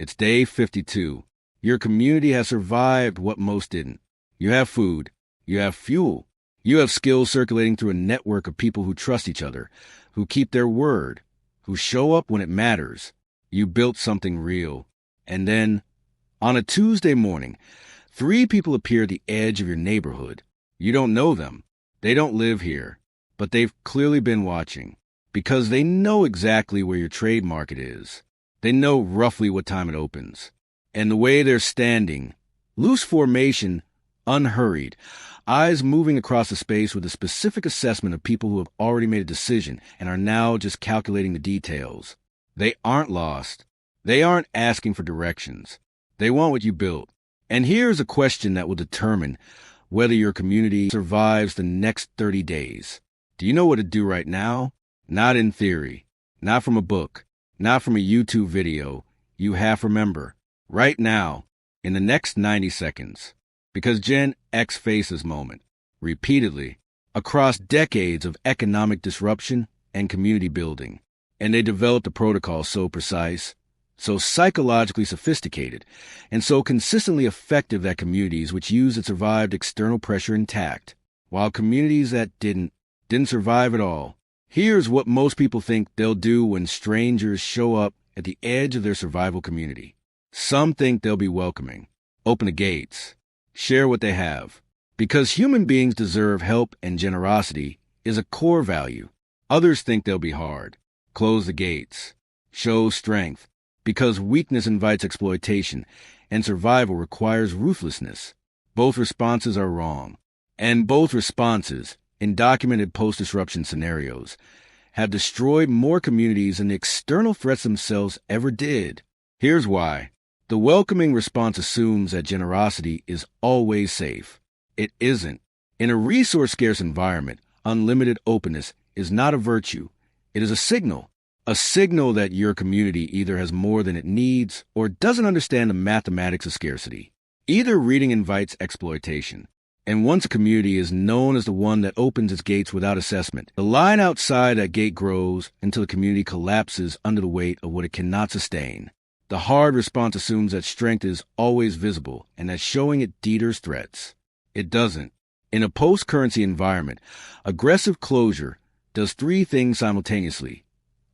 It's day 52. Your community has survived what most didn't. You have food. You have fuel. You have skills circulating through a network of people who trust each other, who keep their word, who show up when it matters. You built something real. And then, on a Tuesday morning, 3 people appear at the edge of your neighborhood. You don't know them. They don't live here. But they've clearly been watching, because they know exactly where your trade market is. They know roughly what time it opens. And the way they're standing, loose formation, unhurried, eyes moving across the space with a specific assessment of people who have already made a decision and are now just calculating the details. They aren't lost. They aren't asking for directions. They want what you built. And here's a question that will determine whether your community survives the next 30 days. Do you know what to do right now? Not in theory, not from a book, not from a YouTube video. You have to remember, right now, in the next 90 seconds. Because Gen X faced this moment, repeatedly, across decades of economic disruption and community building. And they developed a protocol so precise, so psychologically sophisticated, and so consistently effective that communities which used it survived external pressure intact, while communities that didn't survive at all. Here's what most people think they'll do when strangers show up at the edge of their survival community. Some think they'll be welcoming, open the gates, share what they have. Because human beings deserve help and generosity is a core value. Others think they'll be hard, close the gates, show strength, because weakness invites exploitation and survival requires ruthlessness. Both responses are wrong. And both responses, in documented post-disruption scenarios, have destroyed more communities than the external threats themselves ever did. Here's why. The welcoming response assumes that generosity is always safe. It isn't. In a resource-scarce environment, unlimited openness is not a virtue. It is a signal that your community either has more than it needs or doesn't understand the mathematics of scarcity. Either reading invites exploitation. And once a community is known as the one that opens its gates without assessment, the line outside that gate grows until the community collapses under the weight of what it cannot sustain. The hard response assumes that strength is always visible and that showing it deters threats. It doesn't. In a post-currency environment, aggressive closure does 3 things simultaneously,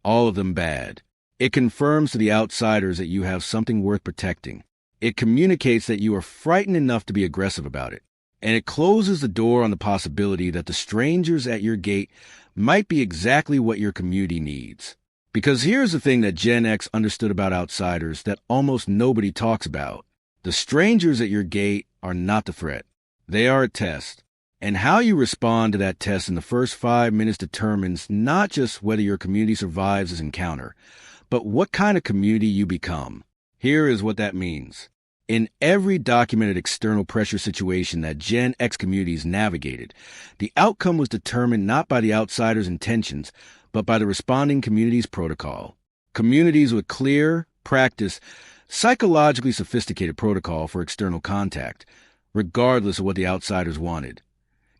all of them bad. It confirms to the outsiders that you have something worth protecting. It communicates that you are frightened enough to be aggressive about it. And it closes the door on the possibility that the strangers at your gate might be exactly what your community needs. Because here's the thing that Gen X understood about outsiders that almost nobody talks about. The strangers at your gate are not the threat. They are a test. And how you respond to that test in the first 5 minutes determines not just whether your community survives this encounter, but what kind of community you become. Here is what that means. In every documented external pressure situation that Gen X communities navigated, the outcome was determined not by the outsider's intentions, but by the responding community's protocol. Communities with clear, practiced, psychologically sophisticated protocol for external contact, regardless of what the outsiders wanted,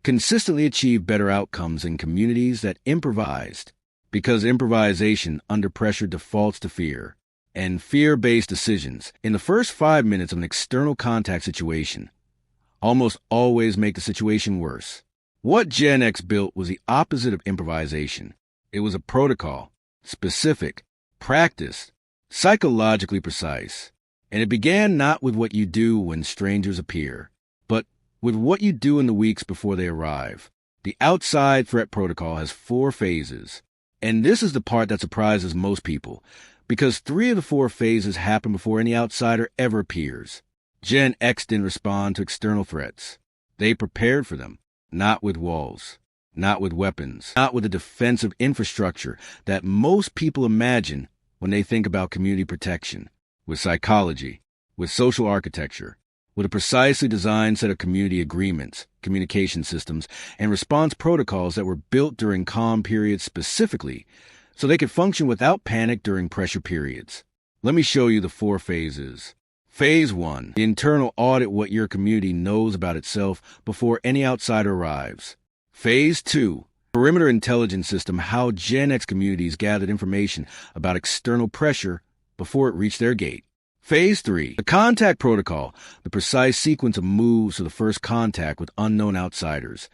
consistently achieved better outcomes than communities that improvised, because improvisation under pressure defaults to fear. And fear-based decisions in the first 5 minutes of an external contact situation almost always make the situation worse. What Gen X built was the opposite of improvisation. It was a protocol, specific, practiced, psychologically precise. And it began not with what you do when strangers appear, but with what you do in the weeks before they arrive. The outside threat protocol has 4 phases. And this is the part that surprises most people, because 3 of the 4 phases happen before any outsider ever appears. Gen X didn't respond to external threats. They prepared for them, not with walls, not with weapons, not with the defensive infrastructure that most people imagine when they think about community protection, with psychology, with social architecture, with a precisely designed set of community agreements, communication systems, and response protocols that were built during calm periods specifically so they could function without panic during pressure periods. Let me show you the 4 phases. Phase 1, the internal audit what your community knows about itself before any outsider arrives. Phase 2, perimeter intelligence system, how Gen X communities gathered information about external pressure before it reached their gate. Phase 3, the contact protocol, the precise sequence of moves to the first contact with unknown outsiders.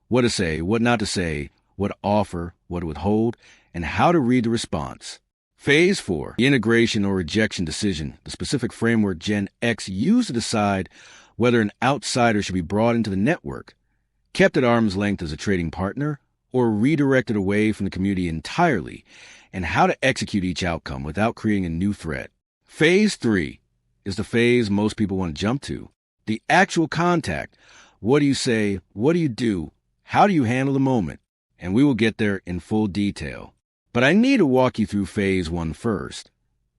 What to say, what not to say, what to offer, what to withhold, and how to read the response. Phase 4, the integration or rejection decision, the specific framework Gen X used to decide whether an outsider should be brought into the network, kept at arm's length as a trading partner, or redirected away from the community entirely, and how to execute each outcome without creating a new threat. Phase 3 is the phase most people want to jump to. The actual contact. What do you say? What do you do? How do you handle the moment? And we will get there in full detail. But I need to walk you through Phase 1 first,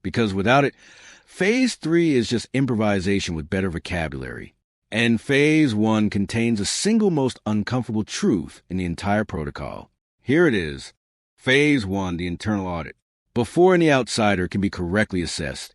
because without it, Phase 3 is just improvisation with better vocabulary. And Phase 1 contains the single most uncomfortable truth in the entire protocol. Here it is. Phase 1, the internal audit. Before any outsider can be correctly assessed,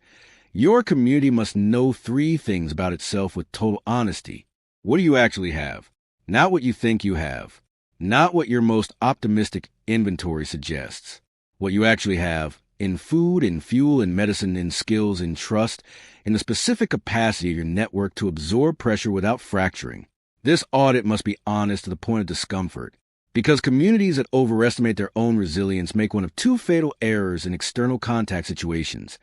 your community must know 3 things about itself with total honesty. What do you actually have? Not what you think you have. Not what your most optimistic inventory suggests. What you actually have in food, in fuel, in medicine, in skills, in trust, in the specific capacity of your network to absorb pressure without fracturing. This audit must be honest to the point of discomfort, because communities that overestimate their own resilience make one of 2 fatal errors in external contact situations.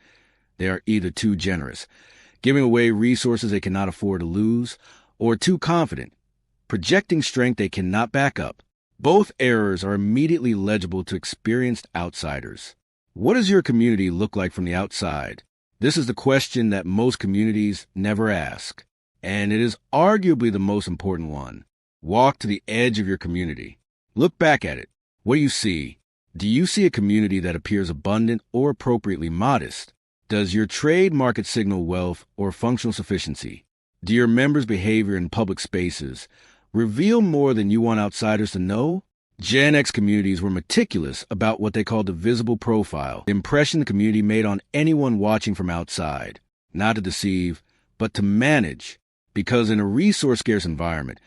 They are either too generous, giving away resources they cannot afford to lose, or too confident, projecting strength they cannot back up. Both errors are immediately legible to experienced outsiders. What does your community look like from the outside? This is the question that most communities never ask, and it is arguably the most important one. Walk to the edge of your community. Look back at it. What do you see? Do you see a community that appears abundant or appropriately modest? Does your trade market signal wealth or functional sufficiency? Do your members' behavior in public spaces reveal more than you want outsiders to know? Gen X communities were meticulous about what they called the visible profile, the impression the community made on anyone watching from outside. Not to deceive, but to manage. Because in a resource-scarce environment,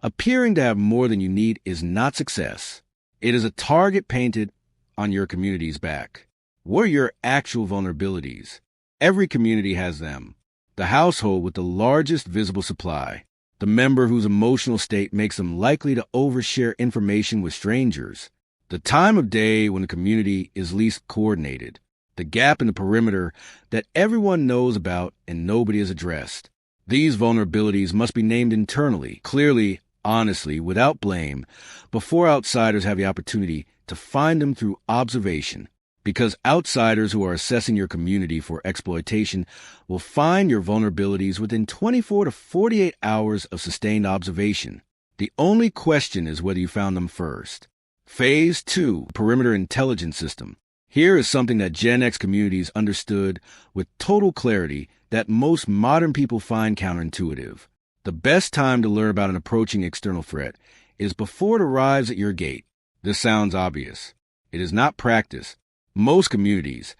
appearing to have more than you need is not success. It is a target painted on your community's back. What are your actual vulnerabilities? Every community has them. The household with the largest visible supply. The member whose emotional state makes them likely to overshare information with strangers. The time of day when the community is least coordinated. The gap in the perimeter that everyone knows about and nobody has addressed. These vulnerabilities must be named internally, clearly, honestly, without blame, before outsiders have the opportunity to find them through observation. Because outsiders who are assessing your community for exploitation will find your vulnerabilities within 24 to 48 hours of sustained observation. The only question is whether you found them first. Phase 2, Perimeter Intelligence System. Here is something that Gen X communities understood with total clarity that most modern people find counterintuitive. The best time to learn about an approaching external threat is before it arrives at your gate. This sounds obvious. It is not practice. Most communities,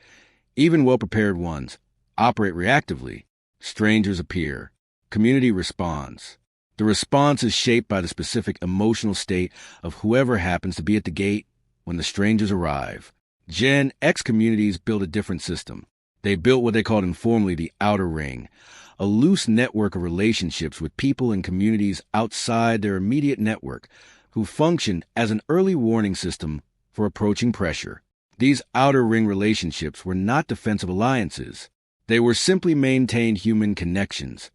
even well-prepared ones, operate reactively. Strangers appear. Community responds. The response is shaped by the specific emotional state of whoever happens to be at the gate when the strangers arrive. Gen X communities built a different system. They built what they called informally the outer ring, a loose network of relationships with people and communities outside their immediate network who functioned as an early warning system for approaching pressure. These outer ring relationships were not defensive alliances. They were simply maintained human connections.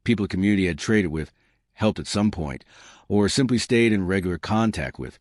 People the community had traded with, helped at some point, or simply stayed in regular contact with,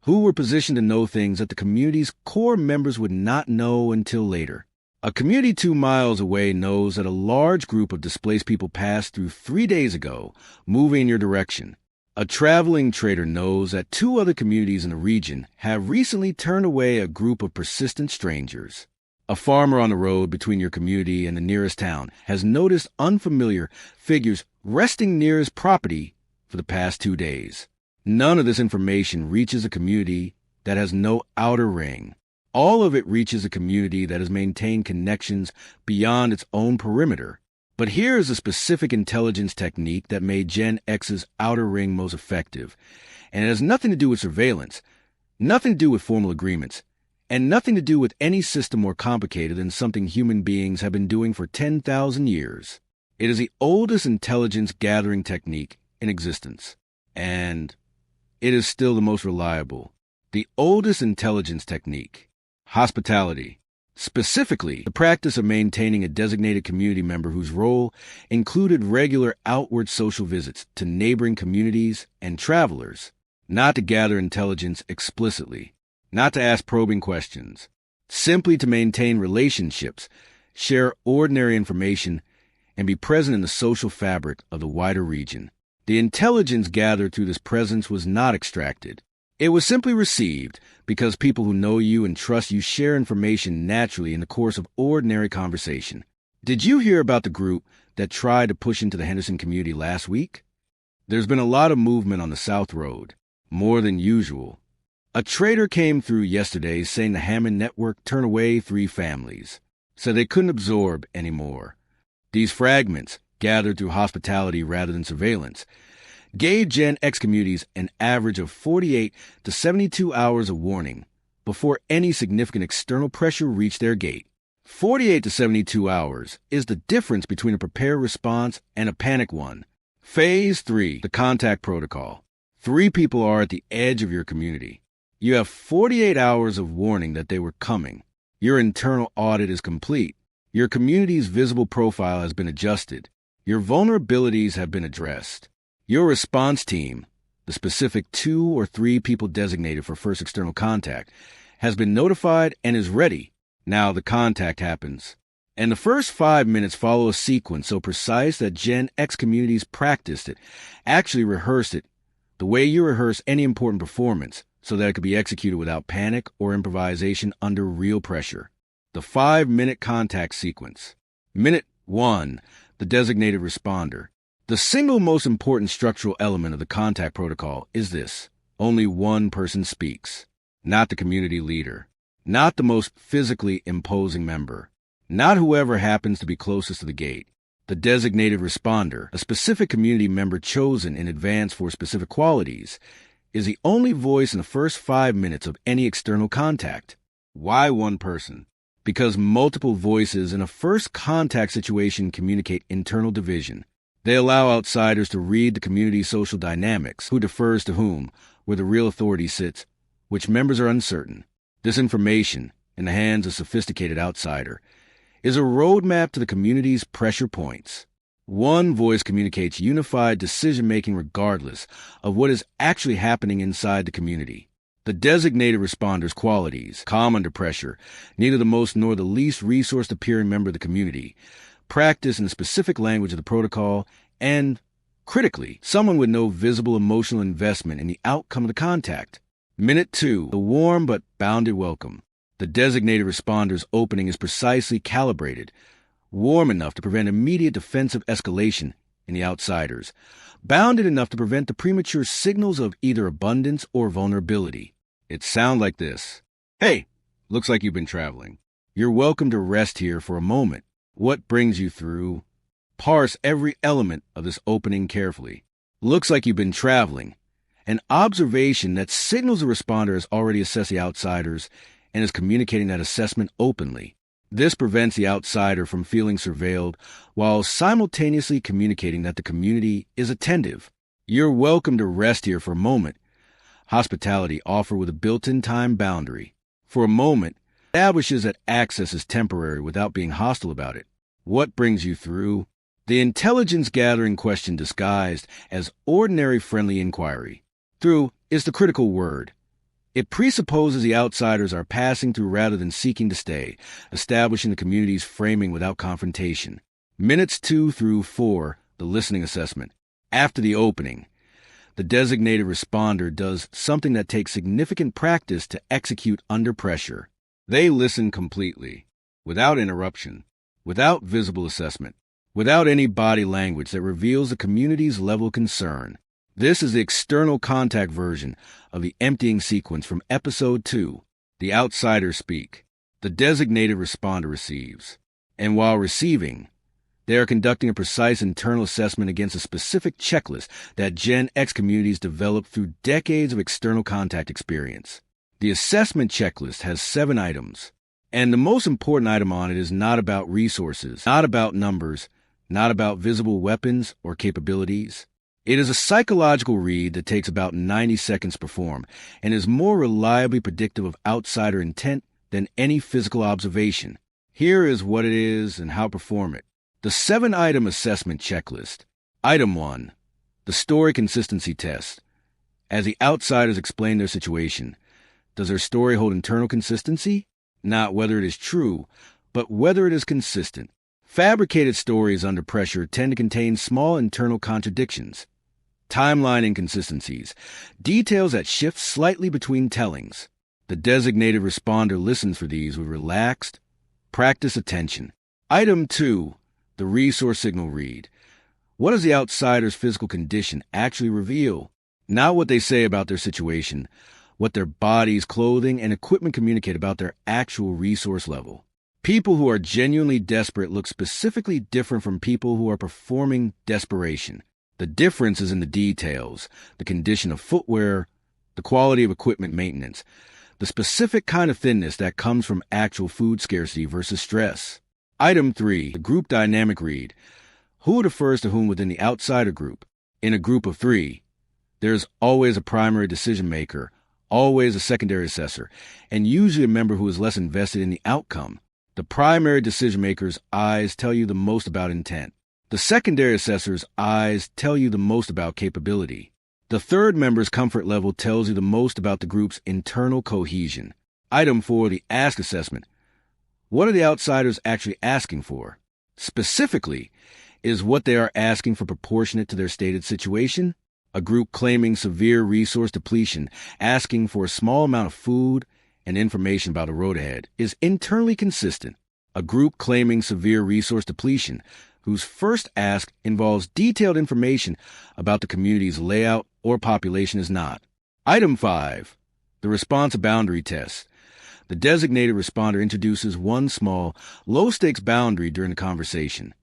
who were positioned to know things that the community's core members would not know until later. A community 2 miles away knows that a large group of displaced people passed through 3 days ago, moving in your direction. A traveling trader knows that 2 other communities in the region have recently turned away a group of persistent strangers. A farmer on the road between your community and the nearest town has noticed unfamiliar figures resting near his property for the past 2 days. None of this information reaches a community that has no outer ring. All of it reaches a community that has maintained connections beyond its own perimeter. But here is a specific intelligence technique that made Gen X's outer ring most effective. And it has nothing to do with surveillance, nothing to do with formal agreements, and nothing to do with any system more complicated than something human beings have been doing for 10,000 years. It is the oldest intelligence gathering technique in existence, and it is still the most reliable. The oldest intelligence technique. Hospitality. Specifically, the practice of maintaining a designated community member whose role included regular outward social visits to neighboring communities and travelers, not to gather intelligence explicitly, not to ask probing questions, simply to maintain relationships, share ordinary information, and be present in the social fabric of the wider region. The intelligence gathered through this presence was not extracted. It was simply received because people who know you and trust you share information naturally in the course of ordinary conversation. Did you hear about the group that tried to push into the Henderson community last week? There's been a lot of movement on the South Road, more than usual. A trader came through yesterday saying the Hammond Network turned away 3 families, so they couldn't absorb anymore. These fragments, gathered through hospitality rather than surveillance, gave Gen X communities an average of 48 to 72 hours of warning before any significant external pressure reached their gate. 48 to 72 hours is the difference between a prepared response and a panic one. Phase 3, the contact protocol. 3 people are at the edge of your community. You have 48 hours of warning that they were coming. Your internal audit is complete. Your community's visible profile has been adjusted. Your vulnerabilities have been addressed. Your response team, the specific 2 or 3 people designated for first external contact, has been notified and is ready. Now the contact happens. And the first 5 minutes follow a sequence so precise that Gen X communities practiced it, actually rehearsed it, the way you rehearse any important performance, so that it could be executed without panic or improvisation under real pressure. The 5-minute contact sequence. Minute 1, the designated responder. The single most important structural element of the contact protocol is this: only one person speaks, not the community leader, not the most physically imposing member, not whoever happens to be closest to the gate. The designated responder, a specific community member chosen in advance for specific qualities, is the only voice in the first 5 minutes of any external contact. Why one person? Because multiple voices in a first contact situation communicate internal division. They allow outsiders to read the community's social dynamics, who defers to whom, where the real authority sits, which members are uncertain. This information, in the hands of a sophisticated outsider, is a roadmap to the community's pressure points. One voice communicates unified decision-making regardless of what is actually happening inside the community. The designated responder's qualities, calm under pressure, neither the most nor the least resourced appearing member of the community, practice in the specific language of the protocol, and, critically, someone with no visible emotional investment in the outcome of the contact. Minute 2, the warm but bounded welcome. The designated responder's opening is precisely calibrated, warm enough to prevent immediate defensive escalation in the outsiders, bounded enough to prevent the premature signals of either abundance or vulnerability. It sounds like this. Hey, looks like you've been traveling. You're welcome to rest here for a moment. What brings you through? Parse every element of this opening carefully. Looks like you've been traveling. An observation that signals the responder has already assessed the outsiders and is communicating that assessment openly. This prevents the outsider from feeling surveilled while simultaneously communicating that the community is attentive. You're welcome to rest here for a moment. Hospitality offered with a built-in time boundary. For a moment, establishes that access is temporary without being hostile about it. What brings you through? The intelligence gathering question disguised as ordinary friendly inquiry. Through is the critical word. It presupposes the outsiders are passing through rather than seeking to stay, establishing the community's framing without confrontation. Minutes 2 through 4, the listening assessment. After the opening, the designated responder does something that takes significant practice to execute under pressure. They listen completely, without interruption, without visible assessment, without any body language that reveals the community's level of concern. This is the external contact version of the emptying sequence from Episode 2. The outsiders speak. The designated responder receives. And while receiving, they are conducting a precise internal assessment against a specific checklist that Gen X communities developed through decades of external contact experience. The assessment checklist has 7 items, and the most important item on it is not about resources, not about numbers, not about visible weapons or capabilities. It is a psychological read that takes about 90 seconds to perform and is more reliably predictive of outsider intent than any physical observation. Here is what it is and how to perform it. The 7-item assessment checklist. Item 1. The story consistency test. As the outsiders explain their situation, does their story hold internal consistency? Not whether it is true, but whether it is consistent. Fabricated stories under pressure tend to contain small internal contradictions. Timeline inconsistencies. Details that shift slightly between tellings. The designated responder listens for these with relaxed, practiced attention. Item 2. The resource signal read. What does the outsider's physical condition actually reveal? Not what they say about their situation, what their bodies, clothing, and equipment communicate about their actual resource level. People who are genuinely desperate look specifically different from people who are performing desperation. The difference is in the details, the condition of footwear, the quality of equipment maintenance, the specific kind of thinness that comes from actual food scarcity versus stress. Item 3. The group dynamic read. Who defers to whom within the outsider group? In a group of 3, there's always a primary decision maker, always a secondary assessor, and usually a member who is less invested in the outcome. The primary decision maker's eyes tell you the most about intent. The secondary assessor's eyes tell you the most about capability. The third member's comfort level tells you the most about the group's internal cohesion. Item 4. The ask assessment. What are the outsiders actually asking for? Specifically, is what they are asking for proportionate to their stated situation? A group claiming severe resource depletion, asking for a small amount of food and information about the road ahead, is internally consistent. A group claiming severe resource depletion, whose first ask involves detailed information about the community's layout or population, is not. Item 5. The response boundary test. The designated responder introduces one small, low-stakes boundary during the conversation.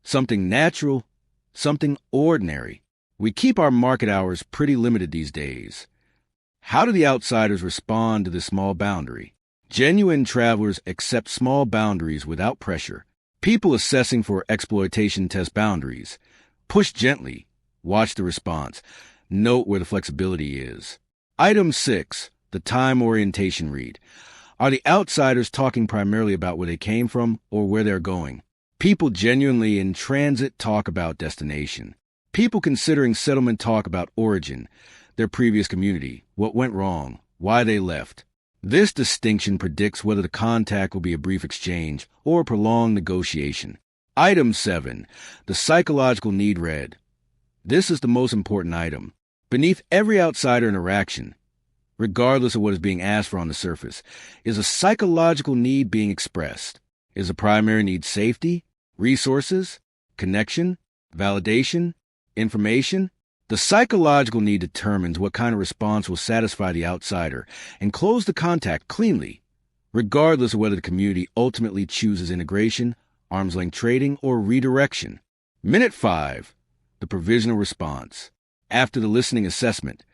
Something natural, something ordinary. We keep our market hours pretty limited these days. How do the outsiders respond to this small boundary? Genuine travelers accept small boundaries without pressure. People assessing for exploitation test boundaries. Push gently. Watch the response. Note where the flexibility is. Item 6. The time orientation read. Are the outsiders talking primarily about where they came from or where they're going? People genuinely in transit talk about destination. People considering settlement talk about origin, their previous community, what went wrong, why they left. This distinction predicts whether the contact will be a brief exchange or a prolonged negotiation. Item 7. The psychological need read. This is the most important item. Beneath every outsider interaction, regardless of what is being asked for on the surface, is a psychological need being expressed. Is the primary need safety, resources, connection, validation, information? The psychological need determines what kind of response will satisfy the outsider and close the contact cleanly, regardless of whether the community ultimately chooses integration, arm's-length trading, or redirection. Minute 5. The provisional response. After the listening assessment,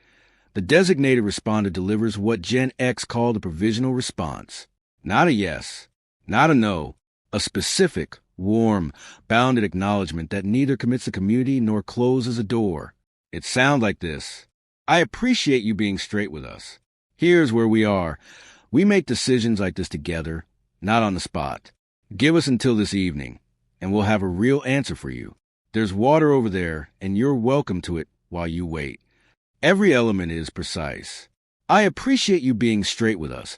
the designated responder delivers what Gen X called a provisional response. Not a yes, not a no, a specific, warm, bounded acknowledgement that neither commits the community nor closes a door. It sounds like this. I appreciate you being straight with us. Here's where we are. We make decisions like this together, not on the spot. Give us until this evening, and we'll have a real answer for you. There's water over there, and you're welcome to it while you wait. Every element is precise. I appreciate you being straight with us.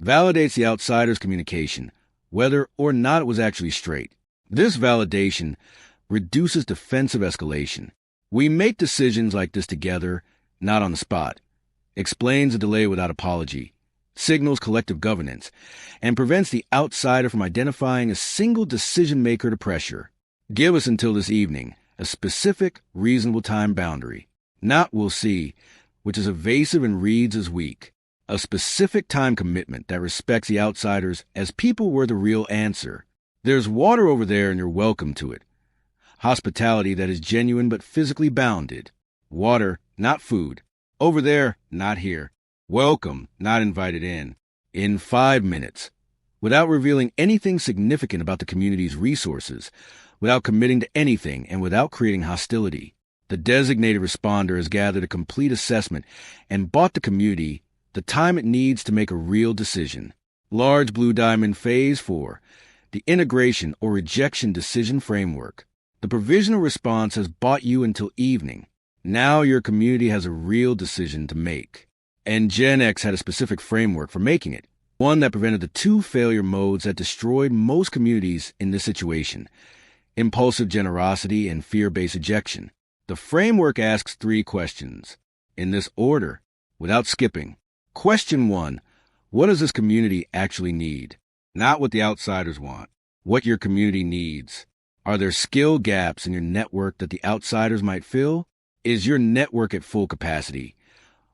Validates the outsider's communication, whether or not it was actually straight. This validation reduces defensive escalation. We make decisions like this together, not on the spot. Explains the delay without apology, signals collective governance, and prevents the outsider from identifying a single decision maker to pressure. Give us until this evening, a specific, reasonable time boundary. Not we'll see, which is evasive and reads as weak. A specific time commitment that respects the outsiders as people were the real answer. There's water over there and you're welcome to it. Hospitality that is genuine but physically bounded. Water, not food. Over there, not here. Welcome, not invited in 5 minutes, without revealing anything significant about the community's resources, without committing to anything, and without creating hostility. The designated responder has gathered a complete assessment and bought the community the time it needs to make a real decision. Large Blue Diamond Phase 4, the Integration or Rejection Decision Framework. The provisional response has bought you until evening. Now your community has a real decision to make. And Gen X had a specific framework for making it, one that prevented the two failure modes that destroyed most communities in this situation: impulsive generosity and fear-based ejection. The framework asks 3 questions, in this order, without skipping. Question 1, what does this community actually need? Not what the outsiders want, what your community needs. Are there skill gaps in your network that the outsiders might fill? Is your network at full capacity?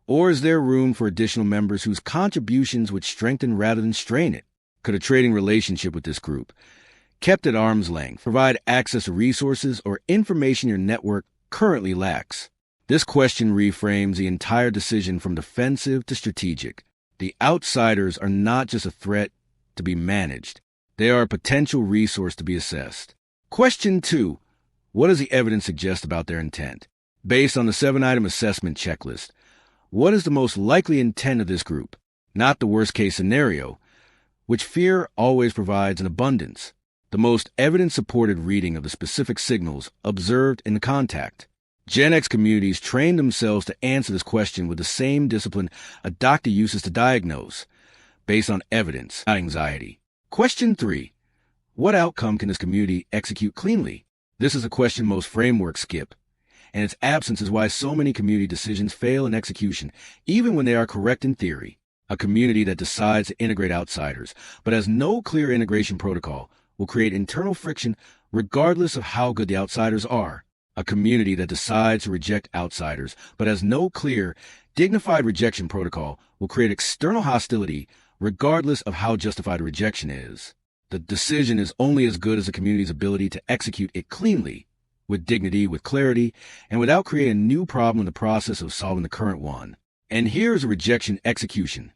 Or is there room for additional members whose contributions would strengthen rather than strain it? Could a trading relationship with this group, kept at arm's length, provide access to resources or information your network currently lacks? This question reframes the entire decision from defensive to strategic. The outsiders are not just a threat to be managed. They are a potential resource to be assessed. Question 2, what does the evidence suggest about their intent? Based on the 7-item assessment checklist, what is the most likely intent of this group? Not the worst-case scenario, which fear always provides in abundance. The most evidence-supported reading of the specific signals observed in the contact. Gen X communities train themselves to answer this question with the same discipline a doctor uses to diagnose, based on evidence, not anxiety. Question 3, what outcome can this community execute cleanly? This is a question most frameworks skip, and its absence is why so many community decisions fail in execution, even when they are correct in theory. A community that decides to integrate outsiders, but has no clear integration protocol, will create internal friction regardless of how good the outsiders are. A community that decides to reject outsiders, but has no clear, dignified rejection protocol, will create external hostility regardless of how justified a rejection is. The decision is only as good as the community's ability to execute it cleanly, with dignity, with clarity, and without creating a new problem in the process of solving the current one. And here's a rejection execution.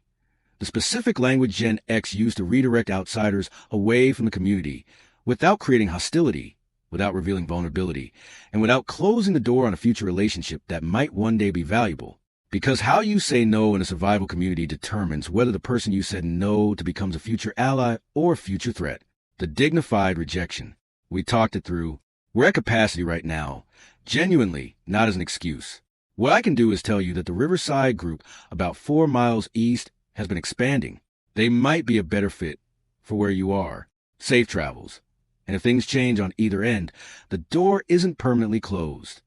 The specific language Gen X used to redirect outsiders away from the community, without creating hostility, without revealing vulnerability, and without closing the door on a future relationship that might one day be valuable. Because how you say no in a survival community determines whether the person you said no to becomes a future ally or future threat. The dignified rejection. We talked it through. We're at capacity right now, genuinely, not as an excuse. What I can do is tell you that the Riverside group, about 4 miles east, has been expanding. They might be a better fit for where you are. Safe travels. And if things change on either end, the door isn't permanently closed.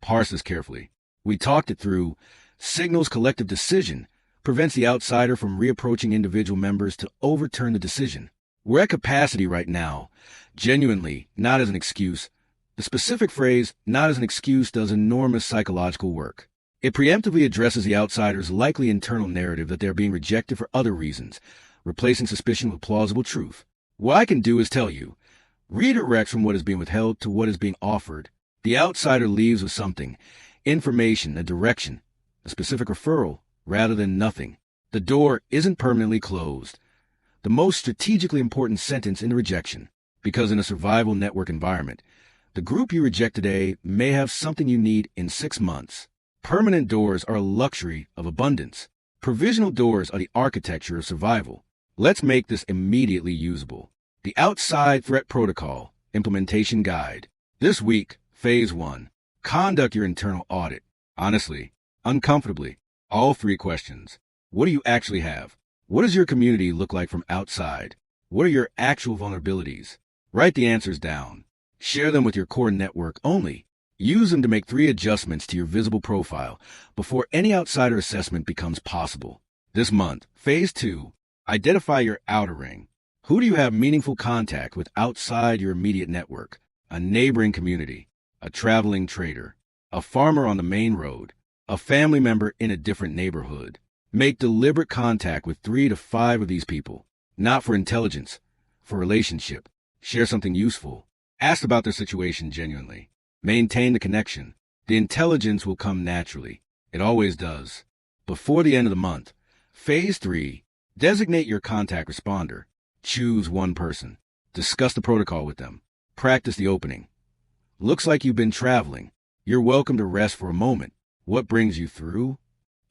Parse this carefully. We talked it through. Signals collective decision prevents the outsider from reapproaching individual members to overturn the decision. We're at capacity right now, genuinely, not as an excuse. The specific phrase, not as an excuse, does enormous psychological work. It preemptively addresses the outsider's likely internal narrative that they're being rejected for other reasons, replacing suspicion with plausible truth. What I can do is tell you, redirects from what is being withheld to what is being offered. The outsider leaves with something, information, a direction, a specific referral, rather than nothing. The door isn't permanently closed. The most strategically important sentence in the rejection, because in a survival network environment, the group you reject today may have something you need in 6 months. Permanent doors are a luxury of abundance. Provisional doors are the architecture of survival. Let's make this immediately usable. The Outside Threat Protocol Implementation Guide. This week, Phase 1. Conduct your internal audit. Honestly, uncomfortably. All 3 questions. What do you actually have? What does your community look like from outside? What are your actual vulnerabilities? Write the answers down. Share them with your core network only. Use them to make 3 adjustments to your visible profile before any outsider assessment becomes possible. This month, Phase 2. Identify your outer ring. Who do you have meaningful contact with outside your immediate network? A neighboring community, a traveling trader, a farmer on the main road, a family member in a different neighborhood. Make deliberate contact with 3 to 5 of these people, not for intelligence, for relationship. Share something useful. Ask about their situation genuinely. Maintain the connection. The intelligence will come naturally. It always does. Before the end of the month, Phase 3. Designate your contact responder. Choose one person. Discuss the protocol with them. Practice the opening. Looks like you've been traveling. You're welcome to rest for a moment. What brings you through?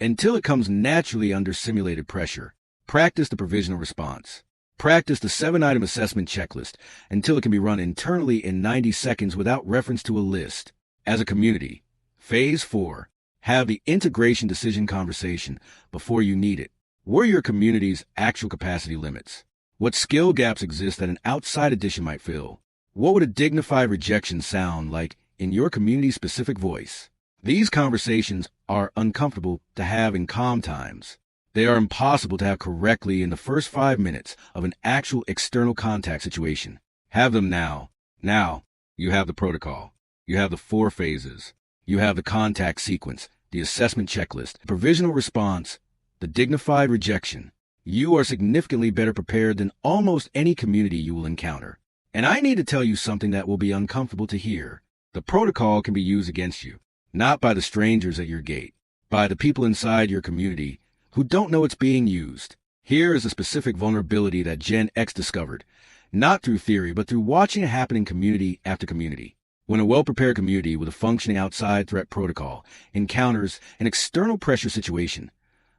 Until it comes naturally under simulated pressure. Practice the provisional response. Practice the 7-item assessment checklist until it can be run internally in 90 seconds without reference to a list. As a community. Phase 4. Have the integration decision conversation before you need it. What are your community's actual capacity limits? What skill gaps exist that an outside addition might fill? What would a dignified rejection sound like in your community's specific voice? These conversations are uncomfortable to have in calm times. They are impossible to have correctly in the first 5 minutes of an actual external contact situation. Have them now. Now, you have the protocol. You have the 4 phases. You have the contact sequence, the assessment checklist, the provisional response, the dignified rejection. You are significantly better prepared than almost any community you will encounter. And I need to tell you something that will be uncomfortable to hear. The protocol can be used against you, not by the strangers at your gate, by the people inside your community who don't know it's being used. Here is a specific vulnerability that Gen X discovered, not through theory, but through watching it happen in community after community. When a well-prepared community with a functioning outside threat protocol encounters an external pressure situation,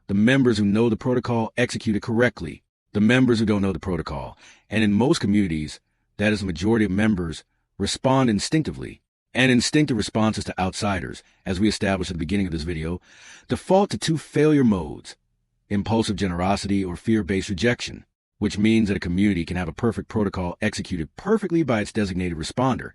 the members who know the protocol execute it correctly. The members who don't know the protocol, and in most communities, that is the majority of members, respond instinctively. And instinctive responses to outsiders, as we established at the beginning of this video, default to 2 failure modes: impulsive generosity or fear-based rejection, which means that a community can have a perfect protocol executed perfectly by its designated responder,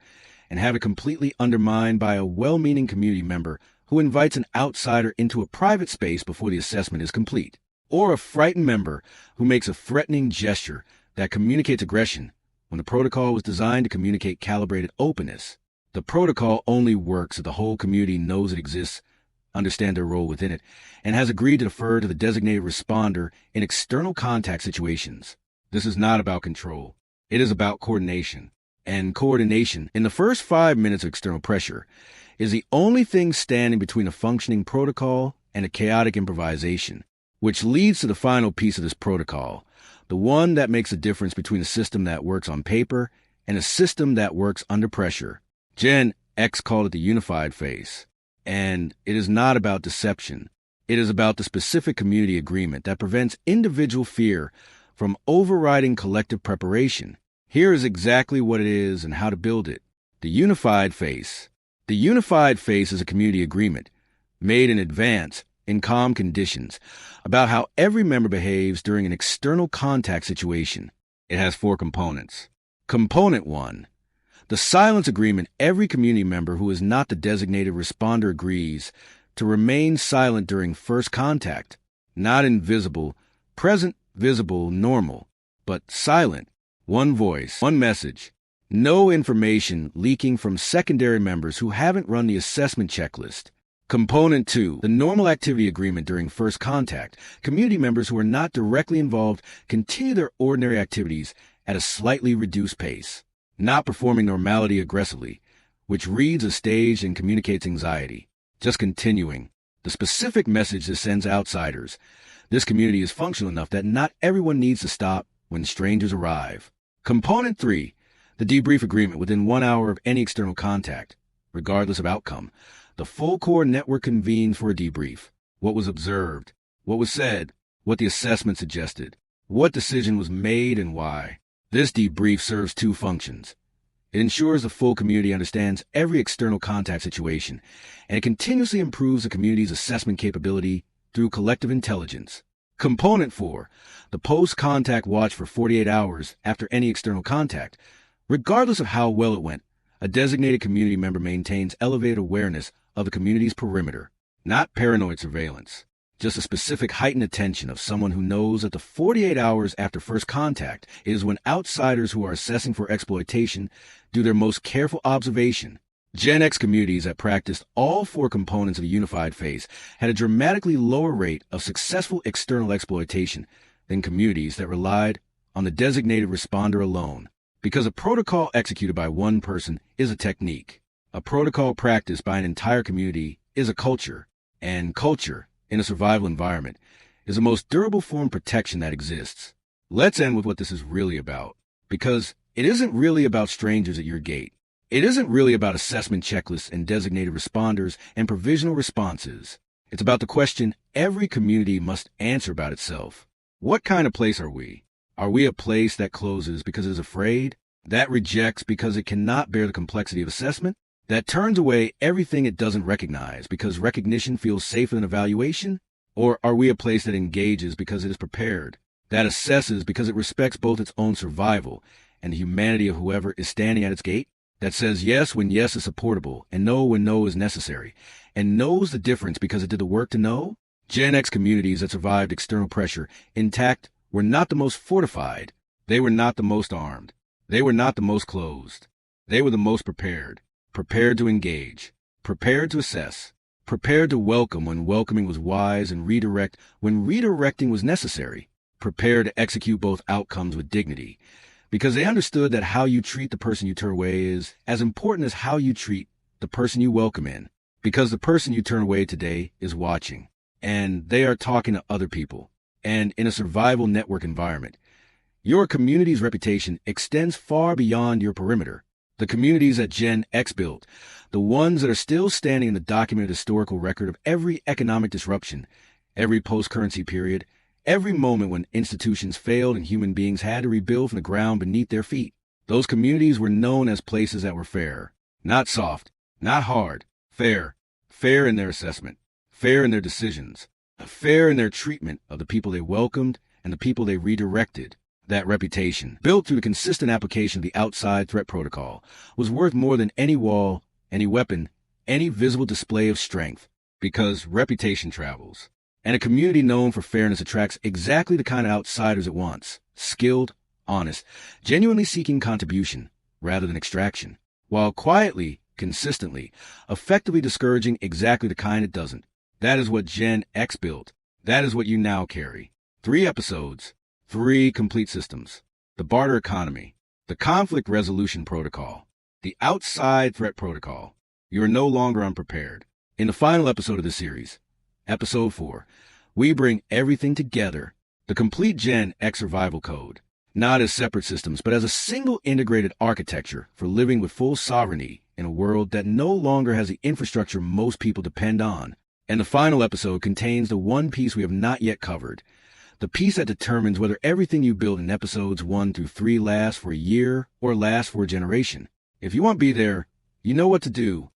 and have it completely undermined by a well-meaning community member who invites an outsider into a private space before the assessment is complete, or a frightened member who makes a threatening gesture that communicates aggression when the protocol was designed to communicate calibrated openness. The protocol only works if the whole community knows it exists, understand their role within it, and has agreed to defer to the designated responder in external contact situations. This is not about control. It is about coordination. And coordination, in the first 5 minutes of external pressure, is the only thing standing between a functioning protocol and a chaotic improvisation, which leads to the final piece of this protocol, the one that makes a difference between a system that works on paper and a system that works under pressure. Gen X called it the unified phase. And it is not about deception. It is about the specific community agreement that prevents individual fear from overriding collective preparation. Here is exactly what it is and how to build it. The unified phase. The unified phase is a community agreement made in advance in calm conditions about how every member behaves during an external contact situation. It has 4 components. Component 1. The silence agreement. Every community member who is not the designated responder agrees to remain silent during first contact. Not invisible, present, visible, normal, but silent. One voice, one message. No information leaking from secondary members who haven't run the assessment checklist. Component 2. The normal activity agreement during first contact. Community members who are not directly involved continue their ordinary activities at a slightly reduced pace, not performing normality aggressively, which reads as staged and communicates anxiety. Just continuing. The specific message this sends outsiders. This community is functional enough that not everyone needs to stop when strangers arrive. Component 3. The debrief agreement within 1 hour of any external contact, regardless of outcome. The full core network convenes for a debrief. What was observed, what was said, what the assessment suggested, what decision was made and why. This debrief serves 2 functions. It ensures the full community understands every external contact situation, and it continuously improves the community's assessment capability through collective intelligence. Component 4. The post-contact watch for 48 hours after any external contact. Regardless of how well it went, a designated community member maintains elevated awareness of the community's perimeter. Not paranoid surveillance, just a specific heightened attention of someone who knows that the 48 hours after first contact is when outsiders who are assessing for exploitation do their most careful observation. Gen X communities that practiced all 4 components of the unified phase had a dramatically lower rate of successful external exploitation than communities that relied on the designated responder alone. Because a protocol executed by one person is a technique. A protocol practiced by an entire community is a culture. And culture, in a survival environment, is the most durable form of protection that exists. Let's end with what this is really about, because it isn't really about strangers at your gate. It isn't really about assessment checklists and designated responders and provisional responses. It's about the question every community must answer about itself. What kind of place are we? Are we a place that closes because it is afraid, that rejects because it cannot bear the complexity of assessment, that turns away everything it doesn't recognize because recognition feels safer than evaluation? Or are we a place that engages because it is prepared, that assesses because it respects both its own survival and the humanity of whoever is standing at its gate, that says yes when yes is supportable and no when no is necessary, and knows the difference because it did the work to know? Gen X communities that survived external pressure intact were not the most fortified. They were not the most armed. They were not the most closed. They were the most prepared. Prepared to engage. Prepared to assess. Prepared to welcome when welcoming was wise and redirect when redirecting was necessary. Prepared to execute both outcomes with dignity. Because they understood that how you treat the person you turn away is as important as how you treat the person you welcome in. Because the person you turn away today is watching. And they are talking to other people. And in a survival network environment, your community's reputation extends far beyond your perimeter. The communities that Gen X built, the ones that are still standing in the documented historical record of every economic disruption, every post-currency period, every moment when institutions failed and human beings had to rebuild from the ground beneath their feet. Those communities were known as places that were fair, not soft, not hard, fair, fair in their assessment, fair in their decisions, fair in their treatment of the people they welcomed and the people they redirected. That reputation, built through the consistent application of the outside threat protocol, was worth more than any wall, any weapon, any visible display of strength, because reputation travels. And a community known for fairness attracts exactly the kind of outsiders it wants, skilled, honest, genuinely seeking contribution rather than extraction, while quietly, consistently, effectively discouraging exactly the kind it doesn't. That is what Gen X built. That is what you now carry. 3 episodes. 3 complete systems: the barter economy, the conflict resolution protocol, the outside threat protocol. You are no longer unprepared. In the final episode of this series, episode 4, we bring everything together, the complete Gen X survival code, not as separate systems, but as a single integrated architecture for living with full sovereignty in a world that no longer has the infrastructure most people depend on. And the final episode contains the one piece we have not yet covered, the piece that determines whether everything you build in episodes 1 through 3 lasts for a year or lasts for a generation. If you want to be there, you know what to do.